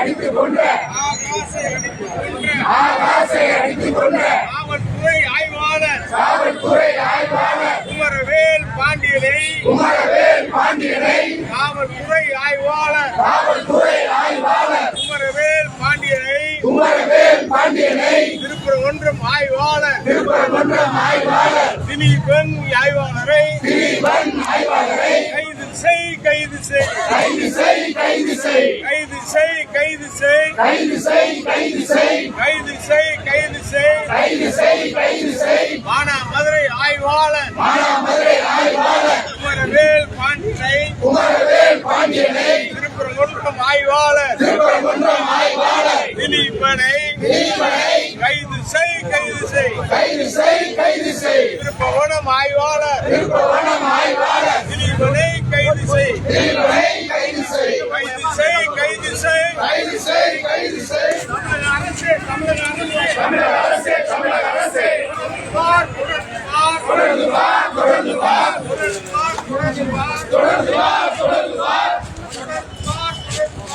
அடித்துக் கொன்ற ஆகாசை அடித்துக் கொன்ற காவல்துறை ஆய்வாளர் குமரவேல் பாண்டியனை காவல்துறை ஆய்வாளர் குமரவேல் பாண்டியனை திருப்பூர் ஒன்றியம் ஆய்வாளர் திலீபன் ஆய்வாளரை கைது செய் மானாமதுரை ஆய்வாளர் குமரவேல் பாண்டியனை திருப்பூர் ஒன்றியம் ஆய்வாளர் திலீபனை கைது செய் திருப்பவனம் ஆய்வாளர் திலீபனை கைது செய் தமிழக அரசே தொடர்ந்து வா